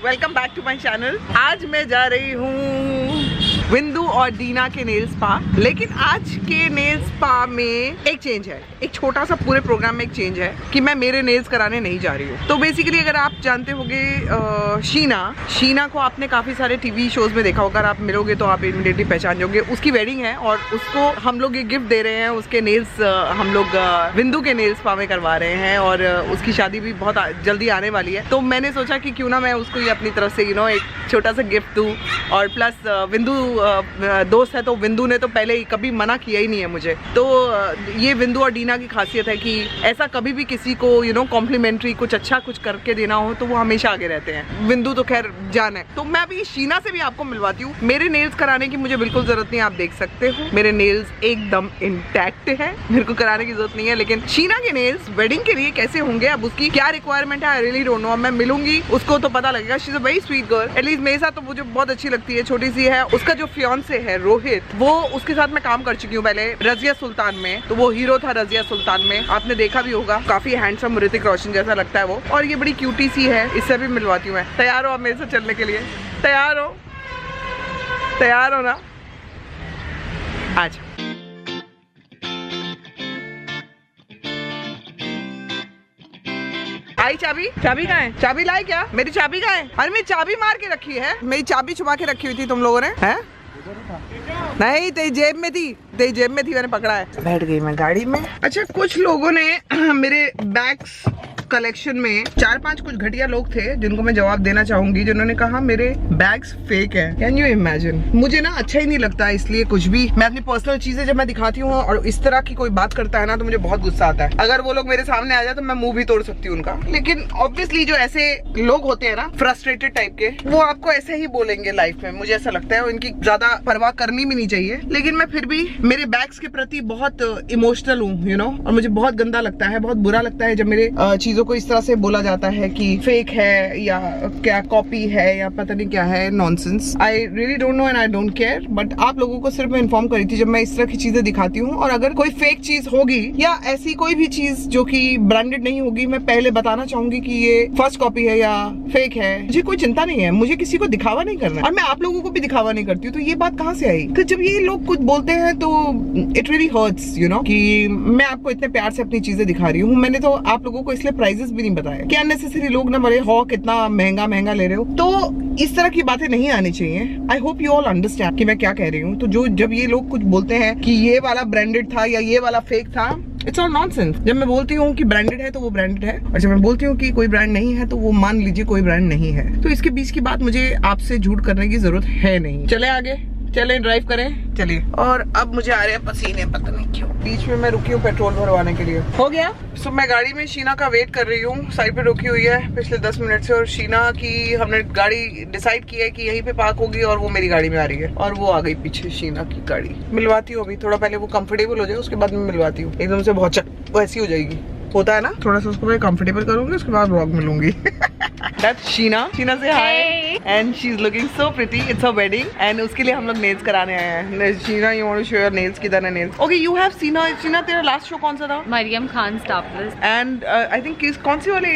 Welcome back to my channel. आज मैं जा रही हूँ विंदु और दीना के नेल स्पा। लेकिन आज के नेल स्पा में एक चेंज है, एक छोटा सा पूरे प्रोग्राम में एक चेंज है कि मैं मेरे नेल्स कराने नहीं जा रही हूँ। तो बेसिकली अगर आप जानते होंगे शीना को आपने काफी सारे टीवी शोज में देखा होगा, अगर आप मिलोगे तो आप इमीडिएटली पहचान जाओगे। उसकी वेडिंग है और उसको हम लोग एक गिफ्ट दे रहे हैं। उसके नेल्स हम लोग विंदु के नेल स्पा में करवा रहे हैं और उसकी शादी भी बहुत जल्दी आने वाली है। तो मैंने सोचा कि क्यों ना मैं उसको ये अपनी तरफ से एक छोटा सा गिफ्ट दूँ। और प्लस विंदु दोस्त है तो विंदु ने तो पहले ही कभी मना किया ही नहीं है मुझे। तो ये विंदु और दीना की खासियत है कि ऐसा कभी भी किसी को कॉम्प्लीमेंट्री कुछ अच्छा कुछ करके देना हो तो वो हमेशा आगे रहते हैं। विंदु तो खैर जान है। तो मैं अभी शीना से भी आपको मिलवाती हूँ। मेरे नेल्स कराने की मुझे बिल्कुल जरूरत नहीं है, आप देख सकते हो मेरे नेल्स एकदम इंटैक्ट है, मेरे को कराने की जरूरत नहीं है। लेकिन शीना के नेल्स वेडिंग के लिए कैसे होंगे, अब उसकी क्या रिक्वायरमेंट है, आई रियली डोंट नो। अब मैं मिलूंगी उसको तो पता लगेगा। She is a very sweet girl, at least मेरे साथ तो मुझे बहुत अच्छी लगती है, छोटी सी है। उसका जो फियांसे है रोहित, वो उसके साथ मैं काम कर चुकी हूँ पहले रजिया सुल्तान में। तो वो हीरो था रजिया सुल्तान में, आपने देखा भी होगा। काफी हैंडसम ऋतिक रोशन जैसा लगता है वो। और ये बड़ी क्यूटी सी है, इससे भी मिलवाती हूँ मैं। तैयार हो आप मेरे साथ चलने के लिए? तैयार हो? तैयार हो ना? आज आई चाबी? चाबी कहाँ है? चाबी लाए क्या? मेरी चाबी कहाँ है? अरे मेरी चाबी मार के रखी है, मेरी चाबी छुपा के रखी हुई थी तुम लोगों ने। हैं? नहीं, तेरी जेब में थी, तेरी जेब में थी, मैंने पकड़ा है। बैठ गई मैं गाड़ी में। अच्छा, कुछ लोगों ने मेरे बैग्स कलेक्शन में 4-5 कुछ घटिया लोग थे जिनको मैं जवाब देना चाहूंगी, जिन्होंने कहा मेरे बैग्स फेक है। Can you imagine? मुझे ना अच्छा ही नहीं लगता, इसलिए कुछ भी मैं अपनी पर्सनल चीजें जब मैं दिखाती हूँ और इस तरह की कोई बात करता है ना तो मुझे बहुत गुस्सा आता है। अगर वो लोग मेरे सामने आ जाए तो मैं मुंह भी तोड़ सकती हूँ उनका। लेकिन ऑब्वियसली जो ऐसे लोग होते हैं ना फ्रस्ट्रेटेड टाइप के, वो आपको ऐसे ही बोलेंगे लाइफ में, मुझे ऐसा लगता है। इनकी ज्यादा परवाह करनी भी नहीं चाहिए। लेकिन मैं फिर भी मेरे बैग्स के प्रति बहुत इमोशनल हूँ और मुझे बहुत गंदा लगता है, बहुत बुरा लगता है जब मेरे चीजों को इस तरह से बोला जाता है कि फेक है या क्या कॉपी है या पता नहीं क्या है। Nonsense. I really don't know and I don't care. But आप लोगों को सिर्फ मैं इन्फॉर्म करी थी जब मैं इस तरह की चीजें दिखाती हूँ। और अगर कोई फेक चीज होगी या ऐसी कोई भी चीज जो कि ब्रांडेड नहीं होगी, मैं पहले बताना चाहूंगी कि ये फर्स्ट कॉपी है या फेक है। मुझे कोई चिंता नहीं है, मुझे किसी को दिखावा नहीं करना और मैं आप लोगों को भी दिखावा नहीं करती हूँ। तो ये बात कहाँ से आई? तो जब ये लोग कुछ बोलते हैं तो इट रियली हर्ट्स कि मैं आपको इतने प्यार से अपनी चीजें दिखा रही हूँ। मैंने तो आप लोगों को इसलिए प्राइजेस भी नहीं बताया कि अननेसेसरी लोग ना बड़े हो कितना महंगा महंगा ले रहे हो। तो इस तरह की बातें नहीं आनी चाहिए। I hope you all understand कि मैं क्या कह रही हूँ। तो जब ये लोग कुछ बोलते हैं कि ये वाला ब्रांडेड था या ये वाला फेक था, इट्स ऑल नॉनसेंस। जब मैं बोलती हूँ कि ब्रांडेड है तो वो ब्रांडेड है, और जब मैं बोलती हूँ कि कोई ब्रांड नहीं है तो वो मान लीजिए कोई ब्रांड नहीं है। तो इसके बीच की बात मुझे आपसे झूठ करने की जरूरत है नहीं। चले आगे, चलें ड्राइव करें, चलिए। और अब मुझे आ रहे हैं पसीने, पता नहीं क्यों। बीच में मैं रुकी हूँ पेट्रोल भरवाने के लिए। हो गया। सो मैं गाड़ी में शीना का वेट कर रही हूँ, साइड पे रुकी हुई है पिछले 10 मिनट से। और शीना की हमने गाड़ी डिसाइड की है कि यहीं पे पार्क होगी और वो मेरी गाड़ी में आ रही है और वो आ गई पीछे शीना की गाड़ी। मिलवाती हूँ अभी, थोड़ा पहले वो कंफर्टेबल हो जाए उसके बाद मैं मिलवाती हूँ। एकदम से बहुत वैसी हो जाएगी, होता है ना, थोड़ा सा उसको मैं कंफर्टेबल करूंगी, उसके बाद व्लॉग मिलूंगी। That's Sheena. Sheena say hi. Hey. And she's looking so pretty. It's her wedding. And उसके लिए हम लोग nails कराने आए हैं। Sheena, you want to show your nails? किधर है nails? Okay, you have Sheena. Sheena, तेरा last show कौन सा था? Mariam Khan Star Plus. And I think कौन सी वाले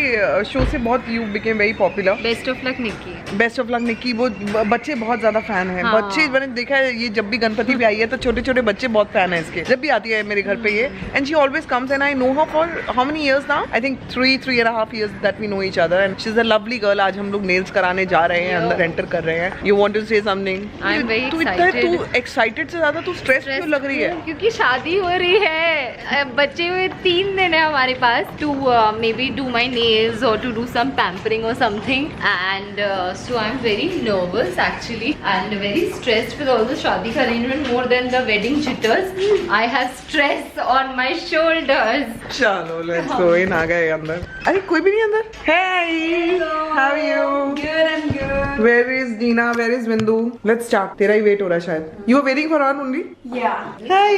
show से बहुत you became very popular? Best of luck Nikki. Best of luck Nikki, वो बच्चे बहुत ज्यादा फैन हैं। हाँ। बच्चे मैंने देखा है, ये जब भी गणपति भी आई है तो छोटे छोटे बच्चे बहुत फैन है इसके। जब भी आती है मेरे घर पे ये, and she always comes and I know her for how many years now? I think 3.5 years that we know each other and she is a lovely girl. आज हम लोग नेल्स कराने जा रहे हैं, अंदर एंटर कर रहे हैं। You want to say something? I am very excited. तू एक्साइटेड से ज्यादा तू स्ट्रेस क्यों लग रही है? क्योंकि शादी हो रही है, बच्चे हुए 3 दिन है हमारे पास to maybe do my nails और टू डू सम पैम्परिंग और something and so I am very nervous actually and very stressed with all the shadi ka arrangement more than the wedding jitters. I have stress on my shoulders. चलो let's go इन। आ गए अंदर। अरे कोई भी नहीं अंदर। Hey, how are you? Good, I'm good. Where is Dina? Where is Bindu? Let's start. तेरा ही wait हो रहा है शायद। You were waiting for her only? Yeah. Hi,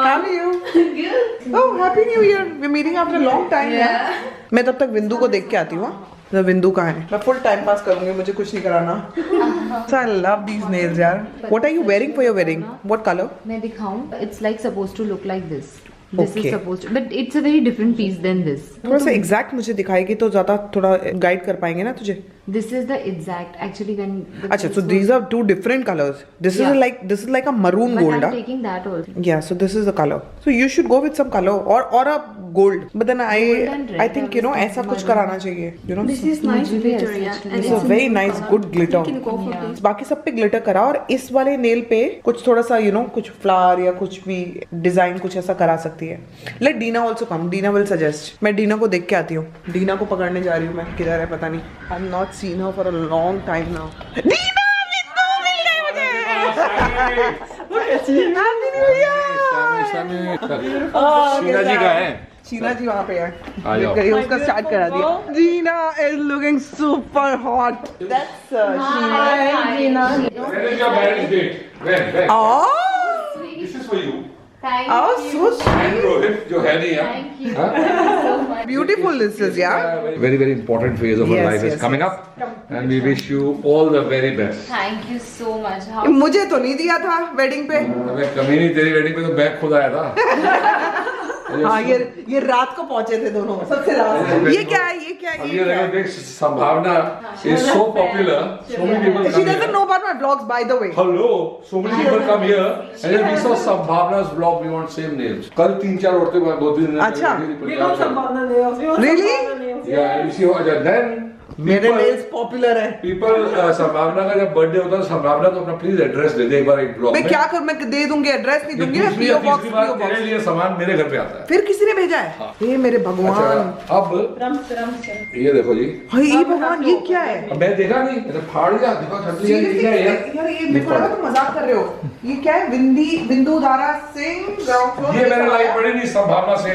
how are you? Good. Oh, happy New Year. We're meeting after a long time. Yeah. मैं तब तक बिंदु को देख के आती हूँ। तो बिंदु कहाँ है? मैं फुल टाइम पास करूंगी, मुझे कुछ नहीं कराना। So I love these nails यार। What are you wearing for your wedding? What color? मैं दिखाऊं? It's like supposed to look like this. This Okay. is supposed to, but it's a very different piece than this. थोड़ा सा exact मुझे दिखाएगी तो ज्यादा थोड़ा गाइड कर पाएंगे ना तुझे। This is the exact actually when. अच्छा, so these are two different colors. This is like a maroon But gold. I'm taking that also. Yeah, so this is the color. So you should go with some color or a gold. But then and red, I think ऐसा कुछ कराना चाहिए. You know. This is nice glitter, yeah. And This is a very nice good glitter. You can go for this. बाकी सब पे glitter करा और इस वाले नेल पे कुछ थोड़ा सा कुछ फ्लावर या कुछ भी डिजाइन कुछ ऐसा करा सकती है. Let Dina also come. Dina will suggest. मैं डीना को देख के आती हूँ. डीना को पकड़ने जा रही हूँ मैं. किधर है पता नहीं. I've not seen her for a long time now. Dina Vindu मिल गए मुझे. Happy New Year. शीना जी का है. शीना जी वहाँ पे है. आ जाओ. गई उसका स्टार्ट करा दिया. Dina is looking super hot. That's Sheena. When is your marriage date? When? Oh, This is for you. Thank oh, you. so And sweet. Rohit, जो है नहीं है. Thank you. Huh? So much. Beautiful this is, yeah. Very very important phase of our Yes, life yes, is coming up, and we wish you all the very best. Thank you so much. How मुझे तो नहीं दिया था wedding पे. अबे कमी नहीं, तेरी वेडिंग पे तो बैग खुद आया था. हाँ, ये रात को पहुंचे थे दोनों सबसे लास्ट. ये क्या है? अब ये देखो, देख संभावना is so popular. So many people She come doesn't here. know about my vlogs, by the way. Hello, so many people come here, and then we saw Sambhavna's vlog. We want same names. कल 3-4 औरतें 2-3 दिन अच्छा. पहले Really? Yeah, you see what then मेरे nails popular है. people संभावना का जब बर्थडे होता है तो संभावना को अपना प्लीज एड्रेस दे दे एक बार एक ब्लॉग मैं में. क्या करूं? मैं दे दूंगी एड्रेस नहीं दूंगी. मैं दूसरी पीओ या बॉक्स तीसरी बार पीओ तेरे बॉक्स. लिए सामान मेरे घर पे आता है. फिर किसी ने भेजा है. हाँ. ये मेरे भगवान. अच्छा, अब ये देखो जी. हाय ये भगवान ये क्या है? अब मैं देखा नहीं, मैं तो फाड़ गया. देखो ठंडी है, ये क्या है यार? यार ये मेरे को लगा तुम मजाक कर रहे हो. ये क्या है? बिंदु धारा सिंह. ये मैंने लाइक पढ़ी नहीं, संभावना से.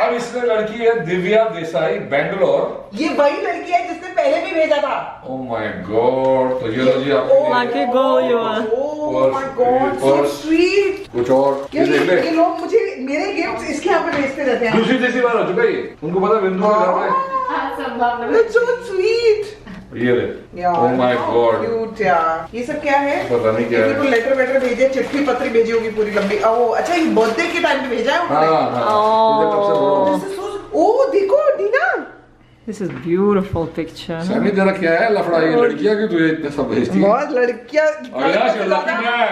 अब इसमें लड़की है दिव्या देसाई, बेंगलोर. ये वही लड़की है जिसने पहले भी भेजा था. Oh my God. तो ये लो जी आपके लिए. Lucky girl you are. Oh my God, so sweet. कुछ और ये ये देख ले. लोग मुझे मेरे गिफ्ट्स इसके यहाँ पे भेजते रहते हैं. दूसरी तीसरी बार हो चुका है ये. उनको पता है बिंदु के घर में. हाँ, संभावना. That's so sweet. ये ले. यार, ओह माय गॉड. क्यूट यार. ये सब क्या है? पता नहीं क्या है. किसी को लेटर वेटर भेजे, चिट्ठी पत्री भेजी होगी पूरी लंबी. ओह अच्छा, ये बर्थडे के टाइम पे भेजा है हाँ उन्होंने. हाँ. ये कब से बोलो. This is so- ओह देखो Deena. This is beautiful picture. Sammy तेरा क्या है लफड़ा? ये लड़कियां कि तुझे इतने सब भेजती है? बहुत लड़कियां अविनाश ये लड़की क्या है?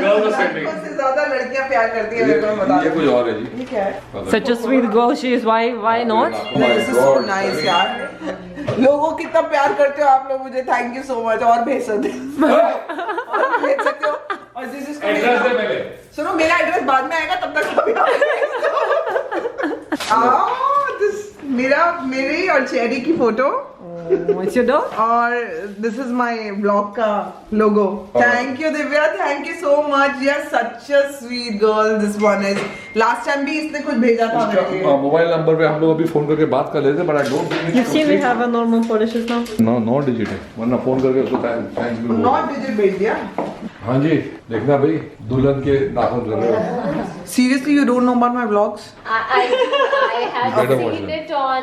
Girls are sending. लड़कों से ज्यादा लड़कियां प्यार करती हैं. मेरे को बता. ये कुछ और है जी. ये क्या है? Such a sweet girl she is. Why not? Oh my This is so God. nice यार. लोगों कितना प्यार करते हो आप लोग मुझे. Thank you so much. और भेज सकते और भेज सकते हो. और दिस इज एड्रेस दे पहले. सुनो, मेरा एड्रेस बाद में आएगा, तब तक अभी आप भेज दो. मेरी और चेरी की फोटो. What's your dog? और दिस इज माय ब्लॉग का logo. Thank you Divya. Thank you so much. You are such a sweet girl. This one is. Last time भी इसने कुछ भेजा था मेरे लिए. इसका मोबाइल नंबर पे हम लोग अभी फोन करके बात कर लेते हैं, but I don't You see we have a normal polishes now. No digit है, वरना फोन करके उसको थैंक्स भी बोल. नॉट डिजिट भेज दिया. हाँ जी, देखना भाई दुल्हन के नाखून कर रहे हो. Seriously, you don't know about my vlogs? I have Better seen watch it on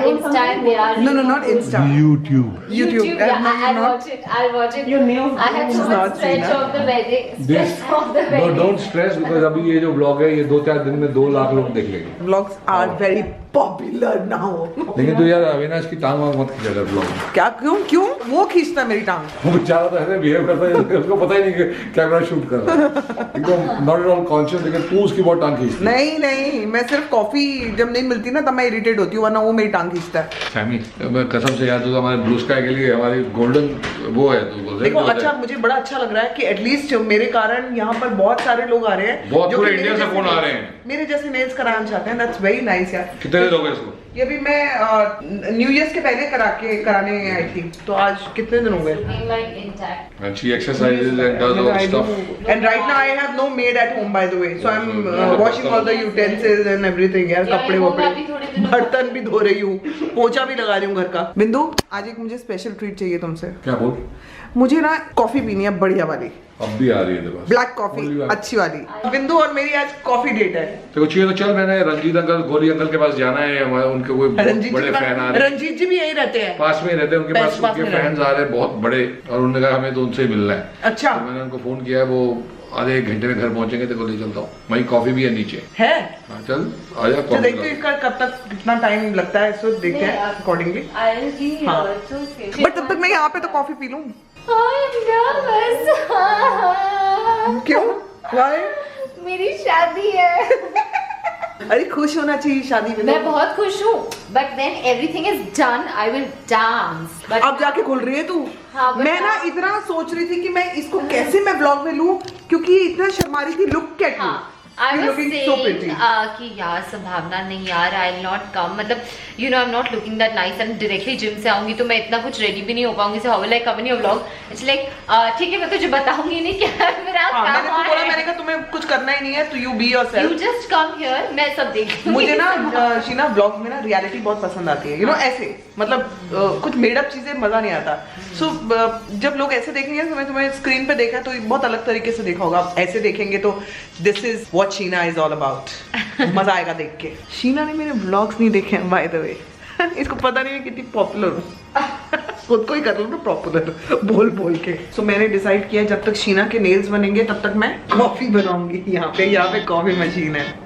Insta and they are. No, not Insta. YouTube. YouTube. Yeah, No, I'll not. watch it. I'll watch it. Your nails I had so is much not stretch seen, of the wedding. This Stretch of the wedding. Don't stress because अभी ये जो blog है ये 2-4 दिन में 2 लाख लोग देख लेंगे. Vlogs are very popular now. लेकिन तो यार अविनाश की टांग वांग मत खींचा कर ब्लॉग में. क्या? क्यों? वो खींचता है मेरी टांग. वो बेचारा तो ऐसे बिहेव करता है, उसको पता ही नहीं कि कैमरा शूट कर रहा है. एकदम नॉट एट ऑल कॉन्शियस, लेकिन तू उसकी बहुत टांग खींचती है. नहीं, मैं सिर्फ कॉफी जब नहीं मिलती ना तब मैं इरिटेट होती हूँ, वरना वो मेरी टांग खींचता है. सैमी, मैं कसम से यार तो हमारे ब्लू स्काई के लिए हमारी गोल्डन वो है तो बोल देखो अच्छा, मुझे बड़ा अच्छा लग रहा है कि एटलीस्ट मेरे कारण यहाँ पर बहुत सारे लोग आ रहे हैं. बहुत जो पूरे कि इंडिया मेरे से जैसे फोन आ nails- रहे हैं. मेरे जैसे नेल्स कराना चाहते हैं. दैट्स वेरी नाइस यार. कितने दिन हो गए इसको? ये भी मैं न्यू ईयर के पहले कराने आई थी. तो आज कितने दिन हो गए? Looking like intact. And she exercises and does all I stuff. do. And right now I have no maid at home, by the way. So I'm washing all the utensils and everything. यार Yeah, कपड़े ये होगा वपड़े, अभी थोड़े दिनों बर्तन भी धो रही हूँ, पोछा भी लगा रही हूँ घर का. बिंदु, आज एक मुझे स्पेशल ट्रीट चाहिए तुमसे. क्या बोल? मुझे ना कॉफी पीनी है बढ़िया वाली. अब भी आ रही है तेरे पास. ब्लैक कॉफी अच्छी वाली. बिंदु और मेरी आज कॉफी डेट है. देखो चाहिए तो चल, मैंने रंजीत अंकल, गोली अंकल के पास जाना है. हमारे उनके कोई बड़े फैन आ रहे हैं. रंजीत जी भी यही रहते हैं. पास में ही रहते हैं उनके पास. उनके फैंस आ रहे हैं बहुत बड़े, और उन्होंने कहा हमें तो उनसे मिलना है. अच्छा. तो मैंने उनको फोन किया है. वो आधे एक घंटे में घर पहुंचेंगे तो ले चलता हूँ, वहीं कॉफी भी है नीचे। है हाँ चल आजा तो कॉफी देखते पिला। हैं इसका कब तक कितना टाइम लगता है, इसको देखते हैं अकॉर्डिंगली। हाँ। बट तब तक मैं यहाँ पे तो कॉफी पी लूँ। क्यों? Why? मेरी शादी है। अरे खुश होना चाहिए शादी में। मैं बहुत खुश हूँ, but when everything is done I will dance. अब जाके खुल रही है तू। हाँ, but मैं ना इतना सोच रही थी कि मैं इसको कैसे मैं ब्लॉग में लूं, क्योंकि ये इतना शर्मा रही थी। लुक एट हाँ, I was saying कि यार संभावना नहीं यार, आई विल नॉट कम, मतलब you know I am not looking that nice and directly gym से आऊंगी तो मैं इतना कुछ रेडी भी नहीं हो पाऊंगी, so how will I come in your vlog. It's like ठीक है मैं तुझे बताऊंगी नहीं क्या मेरा काम है। मैंने कहा तुम्हें कुछ करना ही नहीं है, तो you be yourself, you just come here, मैं सब देख। मुझे ना शीना ब्लॉग्स में ना रियलिटी बहुत पसंद आती है, यू नो ऐसे मतलब कुछ मेडअप चीजें मजा नहीं आता। सो जब लोग ऐसे देखेंगे तो मैं तुम्हें स्क्रीन पे देखा तो बहुत अलग तरीके से देखा होगा, आप ऐसे देखेंगे तो this is what Sheena is all about. मजा आएगा देख के। शीना ने मेरे व्लॉग्स नहीं देखे हैं बाय द वे। इसको पता नहीं मैं कितनी पॉपुलर हूँ। खुद को ही कर लूँ ना पॉपुलर बोल बोल के। सो मैंने डिसाइड किया जब तक शीना के नेल्स बनेंगे तब तक मैं कॉफी बनाऊंगी। यहाँ पे कॉफी मशीन है।